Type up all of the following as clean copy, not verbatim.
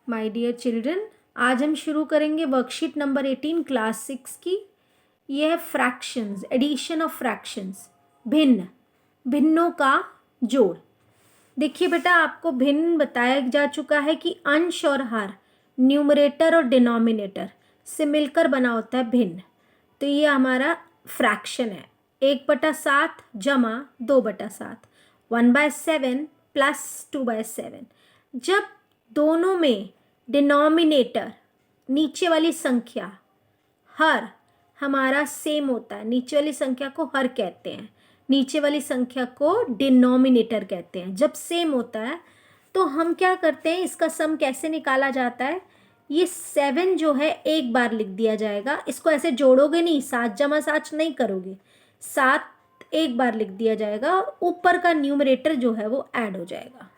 My dear children, आज हम शुरू करेंगे वर्कशीट नंबर 18 क्लास 6 की। यह है फ्रैक्शंस, एडिशन ऑफ फ्रैक्शंस, भिन्न, भिन्नों का जोड़। देखिए बेटा, आपको भिन्न बताया जा चुका है कि अंश और हर, न्यूमरेटर और डिनोमिनेटर से मिलकर बना होता है भिन्न। तो ये हमारा फ्रैक्शन है 1/7 जमा 2/7, 1/7 प्लस 2/7। जब दोनों में डिनोमिनेटर, नीचे वाली संख्या, हर हमारा सेम होता है, नीचे वाली संख्या को हर कहते हैं, नीचे वाली संख्या को डिनोमिनेटर कहते हैं। जब सेम होता है तो हम क्या करते हैं, इसका सम कैसे निकाला जाता है, ये 7 जो है एक बार लिख दिया जाएगा। इसको ऐसे जोड़ोगे नहीं, 7 जमा 7 नहीं करोगे, 7 एक बार लिख दिया जाएगा और ऊपर का न्यूमरेटर जो है वो ऐड हो जाएगा।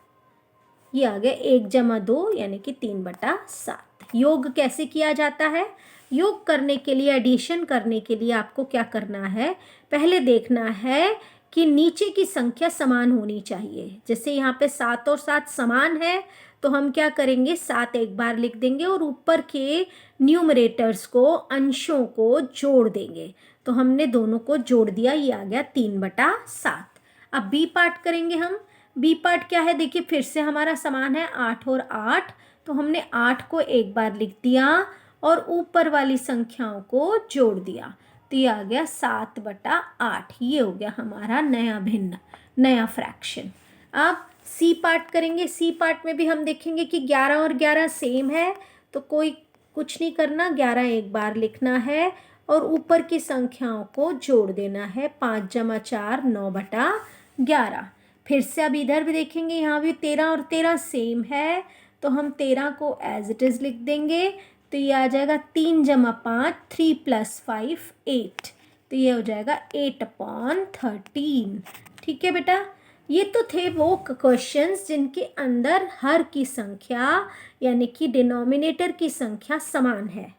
ये आ गया 1 जमा 2 यानी कि 3/7। योग कैसे किया जाता है? योग करने के लिए, एडिशन करने के लिए आपको क्या करना है, पहले देखना है कि नीचे की संख्या समान होनी चाहिए। जैसे यहाँ पे 7 और 7 समान है तो हम क्या करेंगे, 7 एक बार लिख देंगे और ऊपर के न्यूमरेटर्स को, अंशों को जोड़ देंगे। तो हमने दोनों को जोड़ दिया, ये आ गया 3/7। अब बी पार्ट करेंगे हम। बी पार्ट क्या है, देखिए फिर से हमारा समान है 8 और 8, तो हमने 8 को एक बार लिख दिया और ऊपर वाली संख्याओं को जोड़ दिया, तो ये आ गया 7/8। ये हो गया हमारा नया भिन्न, नया फ्रैक्शन। अब सी पार्ट करेंगे। सी पार्ट में भी हम देखेंगे कि 11 और 11 सेम है, तो कोई कुछ नहीं करना, 11 एक बार लिखना है और ऊपर की संख्याओं को जोड़ देना है। 5 जमा 4 9/11। फिर से अब इधर भी देखेंगे, यहाँ भी 13 और 13 सेम है, तो हम 13 को एज इट इज़ लिख देंगे। तो ये आ जाएगा 3 जमा 5 3 + 5 8, तो ये हो जाएगा 8/13। ठीक है बेटा, ये तो थे वो क्वेश्चंस जिनके अंदर हर की संख्या यानी कि डिनोमिनेटर की संख्या समान है।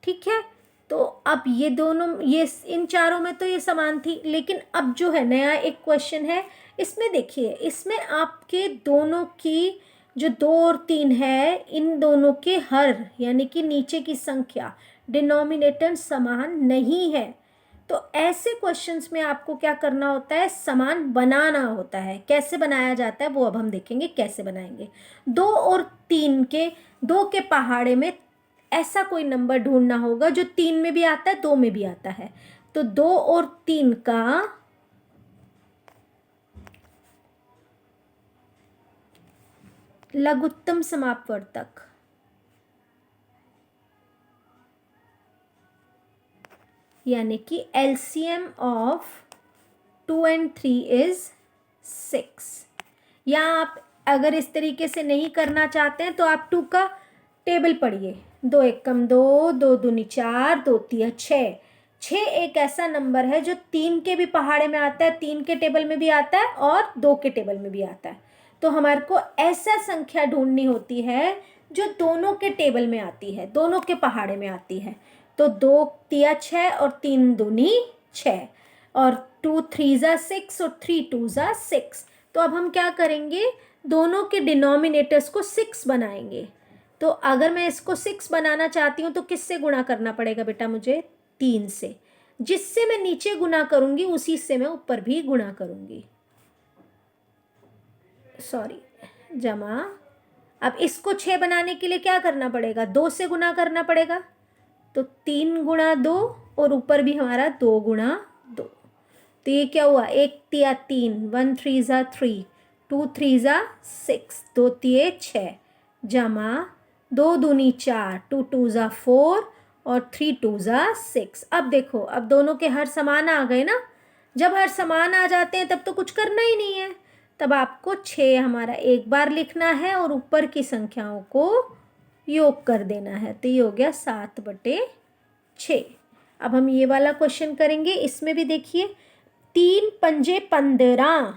ठीक है, तो अब ये दोनों, ये इन चारों में तो ये समान थी, लेकिन अब जो है नया एक क्वेश्चन है, इसमें देखिए, इसमें आपके दोनों की जो 2 और 3 है, इन दोनों के हर यानी कि नीचे की संख्या, डिनोमिनेटर समान नहीं है। तो ऐसे क्वेश्चंस में आपको क्या करना होता है, समान बनाना होता है। कैसे बनाया जाता है वो अब हम देखेंगे, कैसे बनाएंगे। 2 और 3 के, 2 के पहाड़े में ऐसा कोई नंबर ढूंढना होगा जो 3 में भी आता है, 2 में भी आता है। तो 2 और 3 का लघुत्तम समापवर्तक, यानी कि LCM ऑफ 2 and 3 इज 6। या आप अगर इस तरीके से नहीं करना चाहते हैं तो आप 2 का टेबल पढ़िए। 2 एकम 2, 2 दूनी 4, 2 तिया 6। 6 एक ऐसा नंबर है जो 3 के भी पहाड़े में आता है, 3 के टेबल में भी आता है और 2 के टेबल में भी आता है। तो हमारे को ऐसा संख्या ढूंढनी होती है जो दोनों के टेबल में आती है, दोनों के पहाड़े में आती है। तो 2 तिया 6 और 3 दूनी 6 और 2 3 ज़ा 6 और 3 2 ज़ा 6। तो अब हम क्या करेंगे, दोनों के डिनोमिनेटर्स को 6 बनाएंगे। तो अगर मैं इसको 6 बनाना चाहती हूँ तो किससे गुणा करना पड़ेगा बेटा मुझे, 3 से। जिससे मैं नीचे गुणा करूँगी उसी से मैं ऊपर भी गुणा करूँगी, सॉरी, जमा। अब इसको 6 बनाने के लिए क्या करना पड़ेगा, 2 से गुणा करना पड़ेगा। तो 3 गुणा 2 और ऊपर भी हमारा 2 गुणा 2। तो ये क्या हुआ, 1 तिया 3, 1 3 ज़ा 3, 2 3 ज़ा 6, 2 तिये 6, जमा 2 दूनी 4, 2 2 ज़ा 4 और 3 2 ज़ा 6। अब देखो, अब दोनों के हर समान आ गए ना। जब हर समान आ जाते हैं तब तो कुछ करना ही नहीं है, तब आपको 6 हमारा एक बार लिखना है और ऊपर की संख्याओं को योग कर देना है। तो ये हो गया 7/6। अब हम ये वाला क्वेश्चन करेंगे। इसमें भी देखिए, 3 पंजे 15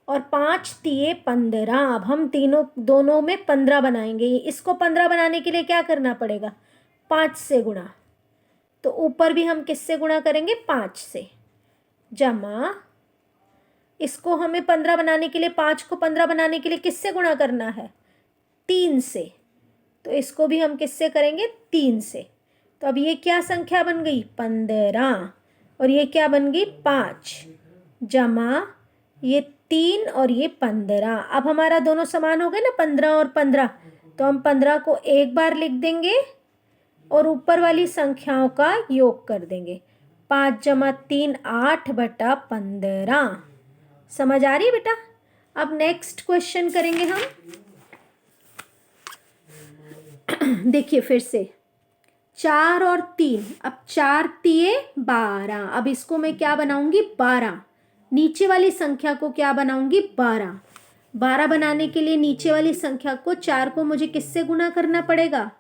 और 5 तिये 15। अब हम दोनों में 15 बनाएंगे। इसको 15 बनाने के लिए क्या करना पड़ेगा, 5 से गुणा। तो ऊपर भी हम किससे गुणा करेंगे, 5 से, जमा इसको हमें 15 बनाने के लिए, 5 को 15 बनाने के लिए किससे गुणा करना है, 3 से। तो इसको भी हम किससे करेंगे? 3 से। तो अब ये क्या संख्या बन गई? 15। और ये क्या बन गई? 5 जमा ये 3 और ये 15। अब हमारा दोनों समान हो गए ना, 15 और 15। तो हम 15 को एक बार लिख देंगे और ऊपर वाली संख्याओं का योग कर देंगे। 5 जमा 3 8/15। समझ आ रही है बेटा? अब नेक्स्ट क्वेश्चन करेंगे हम। देखिए फिर से 4 और 3। अब 4 तिये 12। अब इसको मैं क्या बनाऊंगी? 12। नीचे वाली संख्या को क्या बनाऊंगी? 12। 12 बनाने के लिए नीचे वाली संख्या को 4 को मुझे किससे गुणा करना पड़ेगा?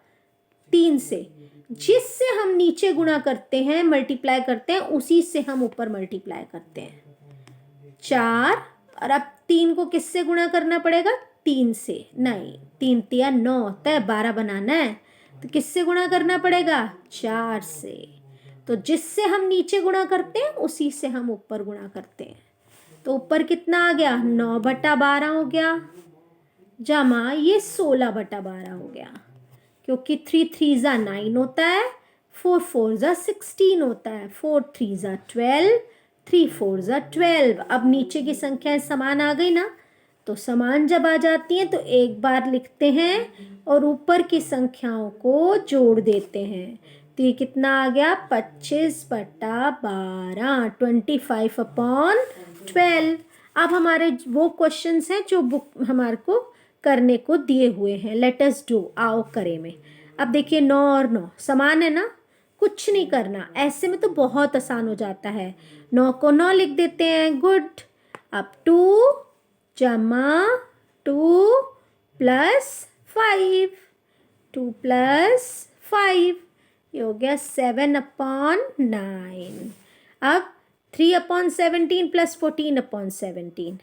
3 से। जिससे हम नीचे गुणा करते हैं, मल्टीप्लाई करते हैं, उसी से हम ऊपर मल्टीप्लाई करते हैं। 4 और अब 3 को किससे गुणा करना पड़ेगा? 3 से। नहीं, 3 तिया 9 होता है, 12 बनाना है तो किससे गुणा करना पड़ेगा? 4 से। तो जिससे हम नीचे गुणा करते हैं उसी से हम ऊपर गुणा करते हैं। तो ऊपर कितना आ गया? 9/12 हो गया, जमा ये 16/12 हो गया, क्योंकि 3 3 9 होता है, 4 4 16 होता है, 4 3 12, 3 4 12। अब नीचे की संख्याएं समान आ गई ना, तो समान जब आ जाती हैं तो एक बार लिखते हैं और ऊपर की संख्याओं को जोड़ देते हैं। तो ये कितना आ गया? 25/12, 25/12। अब हमारे वो क्वेश्चंस हैं जो बुक हमारे को करने को दिए हुए हैं। लेट अस डू, आओ करें में। अब देखिए 9 और 9 समान है ना, कुछ नहीं करना, ऐसे में तो बहुत आसान हो जाता है। 9 को 9 लिख देते हैं, गुड। अब 2 जमा 2 प्लस 5, 2 प्लस 5, ये हो गया 7/9। अब 3/17 प्लस 14/17,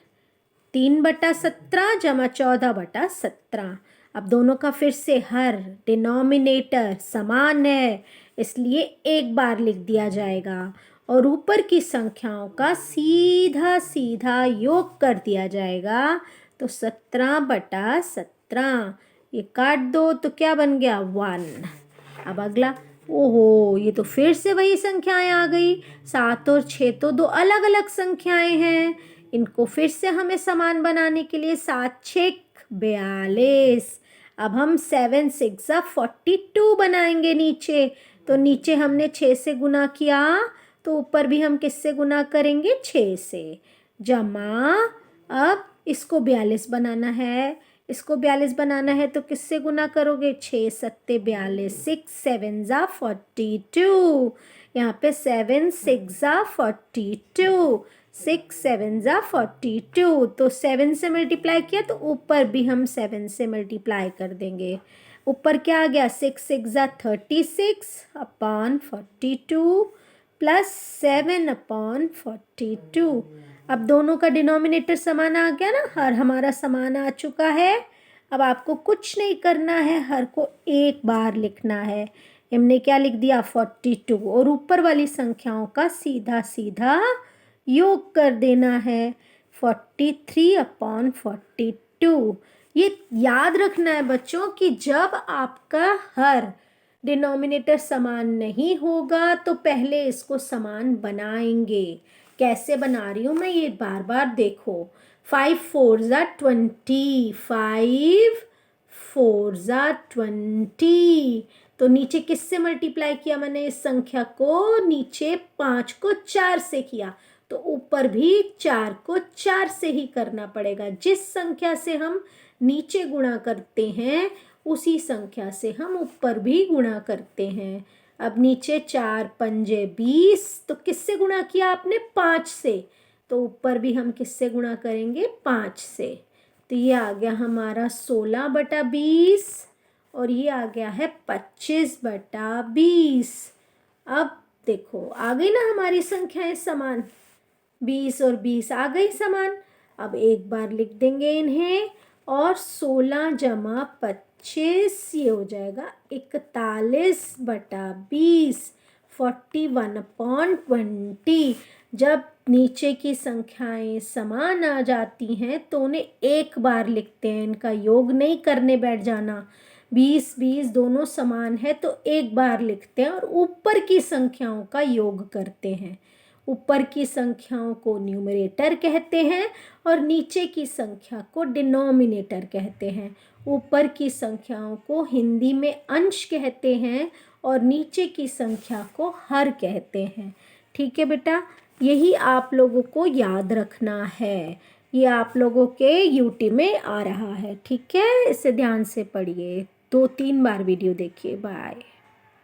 3/17 जमा 14/17। अब दोनों का फिर से हर डिनोमिनेटर समान है, इसलिए एक बार लिख दिया जाएगा और ऊपर की संख्याओं का सीधा सीधा योग कर दिया जाएगा। तो 17/17, ये काट दो तो क्या बन गया? 1। अब अगला, ओहो, ये तो फिर से वही संख्याएं आ गई। 7 और 6 तो दो अलग अलग संख्याएं हैं, इनको फिर से हमें समान बनाने के लिए 7 6 42। अब हम 7 6 42 बनाएंगे नीचे। तो नीचे हमने 6 से गुना किया, तो ऊपर भी हम किससे गुना करेंगे? 6 से। जमा, अब इसको 42 बनाना है, इसको 42 बनाना है तो किससे गुना करोगे? 6 7 42, 6 7 42। यहाँ पे 7 6 42, 6 7 42। तो 7 से मल्टीप्लाई किया तो ऊपर भी हम 7 से मल्टीप्लाई कर देंगे। ऊपर क्या आ गया? 6 6 36/42 प्लस 7/42। अब दोनों का डिनोमिनेटर समान आ गया ना, हर हमारा समान आ चुका है। अब आपको कुछ नहीं करना है, हर को एक बार लिखना है। हमने क्या लिख दिया? 42, और ऊपर वाली संख्याओं का सीधा सीधा योग कर देना है, 43/42। ये याद रखना है बच्चों कि जब आपका हर डिनोमिनेटर समान नहीं होगा तो पहले इसको समान बनाएंगे। कैसे बना रही हूँ मैं, ये बार बार देखो। 5 4 20, 5 4 20। तो नीचे किससे मल्टीप्लाई किया मैंने इस संख्या को? नीचे 5 को 4 से किया, तो ऊपर भी 4 को 4 से ही करना पड़ेगा। जिस संख्या से हम नीचे गुणा करते हैं उसी संख्या से हम ऊपर भी गुणा करते हैं। अब नीचे 4 पंजे 20, तो किससे गुणा किया आपने? 5 से। तो ऊपर भी हम किससे गुणा करेंगे? 5 से। तो ये आ गया हमारा 16/20 और ये आ गया है 25/20। अब देखो आ गई ना हमारी संख्याएं समान, 20 और 20 आ गई समान। अब एक बार लिख देंगे इन्हें, और 16 जमा 25 ये हो जाएगा 41/20, 41/20। जब नीचे की संख्याएं समान आ जाती हैं तो उन्हें एक बार लिखते हैं, इनका योग नहीं करने बैठ जाना। 20-20 दोनों समान है तो एक बार लिखते हैं और ऊपर की संख्याओं का योग करते हैं। ऊपर की संख्याओं को न्यूमरेटर कहते हैं और नीचे की संख्या को डिनोमिनेटर कहते हैं। ऊपर की संख्याओं को हिंदी में अंश कहते हैं और नीचे की संख्या को हर कहते हैं। ठीक है बेटा, यही आप लोगों को याद रखना है। ये आप लोगों के यूटी में आ रहा है। ठीक है, इसे ध्यान से पढ़िए, 2-3 बार वीडियो देखिए। बाय।